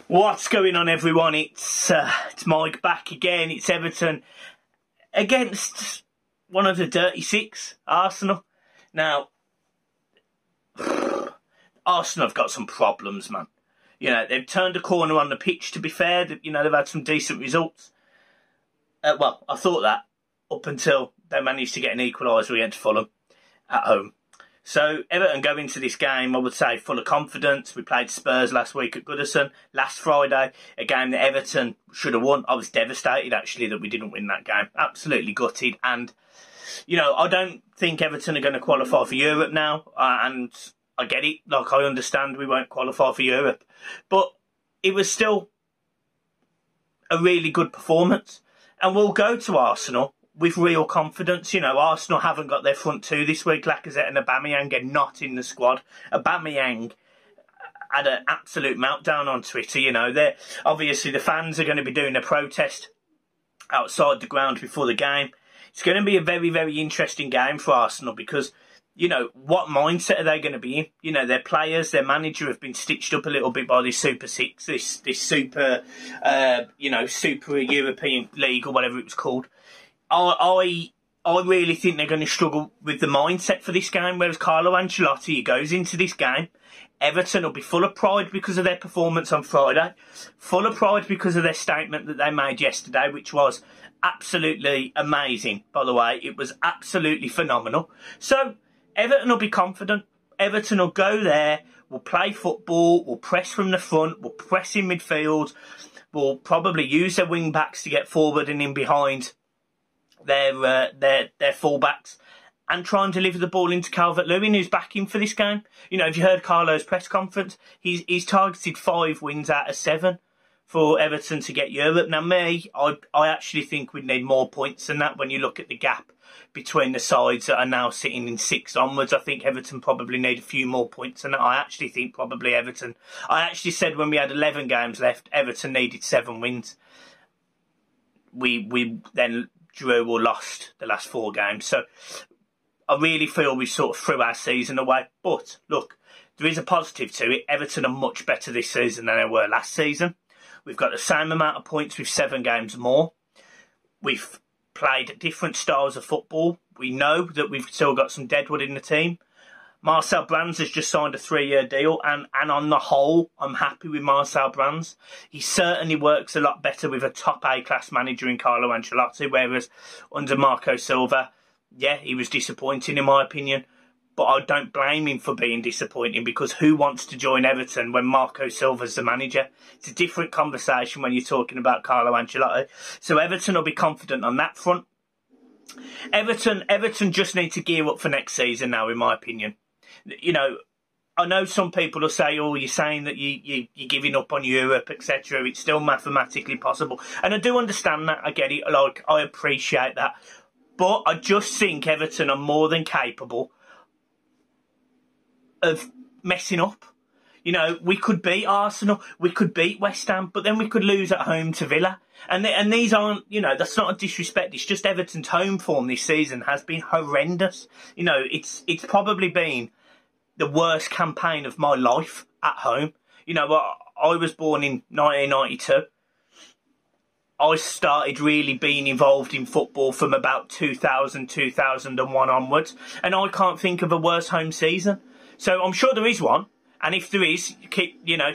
What's going on, everyone? It's Mike back again. It's Everton against one of the Dirty Six, Arsenal. Now, Arsenal have got some problems, man. You know, they've turned a corner on the pitch, to be fair. You know, they've had some decent results. Well, I thought that up until they managed to get an equaliser against Fulham at home. So, Everton go into this game, I would say, full of confidence. We played Spurs last week at Goodison, last Friday, a game that Everton should have won. I was devastated, actually, that we didn't win that game. Absolutely gutted. And, you know, I don't think Everton are going to qualify for Europe now. And I get it. Like, I understand we won't qualify for Europe. But it was still a really good performance. And we'll go to Arsenal with real confidence. You know, Arsenal haven't got their front two this week. Lacazette and Aubameyang are not in the squad. Aubameyang had an absolute meltdown on Twitter. You know, obviously the fans are going to be doing a protest outside the ground before the game. It's going to be a very, very interesting game for Arsenal because, you know, what mindset are they going to be in? You know, their players, their manager have been stitched up a little bit by this Super Six, this super, you know, Super European League or whatever it was called. I really think they're going to struggle with the mindset for this game, whereas Carlo Ancelotti goes into this game. Everton will be full of pride because of their performance on Friday, full of pride because of their statement that they made yesterday, which was absolutely amazing, by the way. It was absolutely phenomenal. So, Everton will be confident. Everton will go there, will play football, will press from the front, will press in midfield, will probably use their wing-backs to get forward and in behind their fullbacks and try and deliver the ball into Calvert-Lewin, who's back in for this game. You know, have you heard Carlo's press conference? He's targeted 5 wins out of 7 for Everton to get Europe. Now, I actually think we'd need more points than that when you look at the gap between the sides that are now sitting in 6th onwards. I think Everton probably need a few more points than that. I actually think probably Everton... I actually said when we had 11 games left, Everton needed 7 wins. We then drew or lost the last 4 games. So I really feel we sort of threw our season away. But, look, there is a positive to it. Everton are much better this season than they were last season. We've got the same amount of points with 7 games more. We've played different styles of football. We know that we've still got some deadwood in the team. Marcel Brands has just signed a 3-year deal, and on the whole, I'm happy with Marcel Brands. He certainly works a lot better with a top A-class manager in Carlo Ancelotti, whereas under Marco Silva, yeah, he was disappointing in my opinion. But I don't blame him for being disappointing, because who wants to join Everton when Marco Silva's the manager? It's a different conversation when you're talking about Carlo Ancelotti. So Everton will be confident on that front. Everton just need to gear up for next season now, in my opinion. You know, I know some people will say, oh, you're saying that you're giving up on Europe, etc. It's still mathematically possible. And I do understand that. I get it. Like, I appreciate that. But I just think Everton are more than capable of messing up. You know, we could beat Arsenal, we could beat West Ham, but then we could lose at home to Villa. And these aren't, you know, that's not a disrespect. It's just Everton's home form this season has been horrendous. You know, it's probably been the worst campaign of my life at home. You know, I was born in 1992. I started really being involved in football from about 2000, 2001 onwards. And I can't think of a worse home season. So I'm sure there is one. And if there is,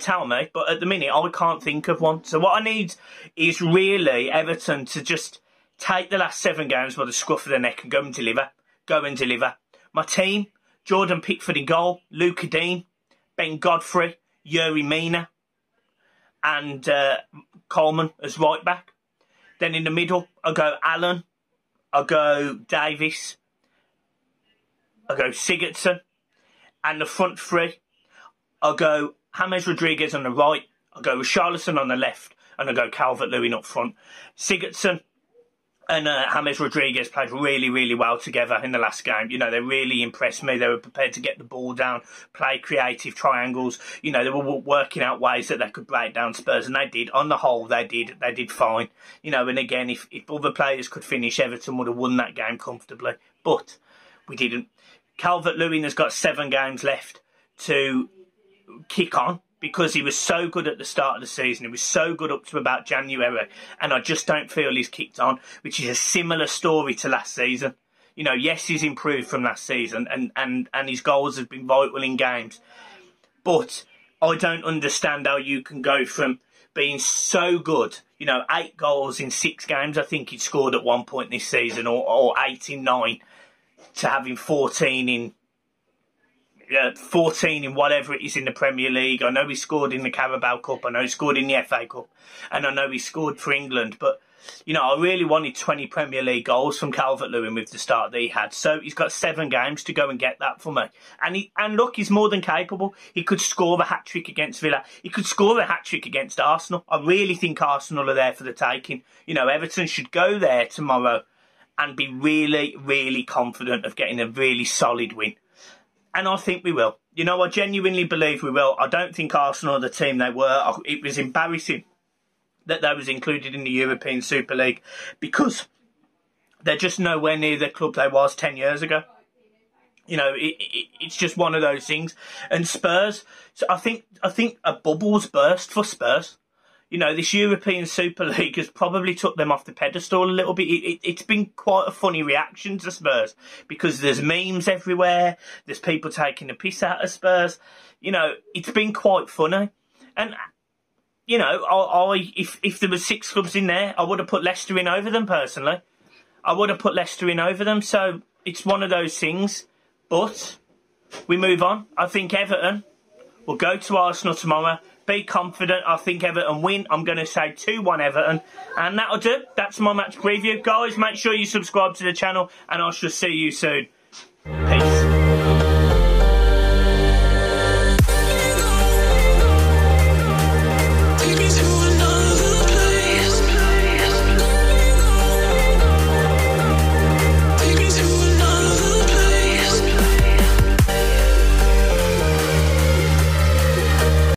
tell me. But at the minute, I can't think of one. So what I need is really Everton to just take the last 7 games by the scruff of the neck and go and deliver. Go and deliver. My team, Jordan Pickford in goal, Luca Dean, Ben Godfrey, Yuri Mina, and Coleman as right back. Then in the middle, I go Allen, I go Davis, I go Sigurdsson, and the front 3, I go James Rodriguez on the right, I go Richarlison on the left, and I go Calvert-Lewin up front. Sigurdsson and James Rodriguez played really, really well together in the last game. You know, they really impressed me. They were prepared to get the ball down, play creative triangles. You know, they were working out ways that they could break down Spurs, and they did. On the whole, they did fine. You know, and again, if other players could finish, Everton would have won that game comfortably. But we didn't. Calvert-Lewin has got 7 games left to kick on. because he was so good at the start of the season. He was so good up to about January, and I just don't feel he's kicked on, which is a similar story to last season. You know, yes, he's improved from last season, and his goals have been vital in games. But I don't understand how you can go from being so good, you know, 8 goals in 6 games, I think he'd scored at one point this season, or 8 in 9, to having 14 in 14 in whatever it is in the Premier League. I know he scored in the Carabao Cup, I know he scored in the FA Cup, and I know he scored for England, but you know, I really wanted 20 Premier League goals from Calvert-Lewin with the start that he had. So he's got 7 games to go and get that for me. And look, he's more than capable. He could score a hat-trick against Villa. He could score a hat-trick against Arsenal. I really think Arsenal are there for the taking. You know, Everton should go there tomorrow and be really, really confident of getting a really solid win. And I think we will. You know, I genuinely believe we will. I don't think Arsenal are the team they were. It was embarrassing that they was included in the European Super League, because they're just nowhere near the club they was 10 years ago. You know, it's just one of those things. And Spurs, so I think a bubble's burst for Spurs. You know, this European Super League has probably took them off the pedestal a little bit. It's been quite a funny reaction to Spurs, because there's memes everywhere. There's people taking the piss out of Spurs. You know, it's been quite funny. And you know, if there were 6 clubs in there, I would have put Leicester in over them, personally. I would have put Leicester in over them. So it's one of those things. But we move on. I think Everton will go to Arsenal tomorrow. Be confident. I think Everton win. I'm going to say 2-1 Everton. And that'll do. That's my match preview. Guys, make sure you subscribe to the channel, and I shall see you soon.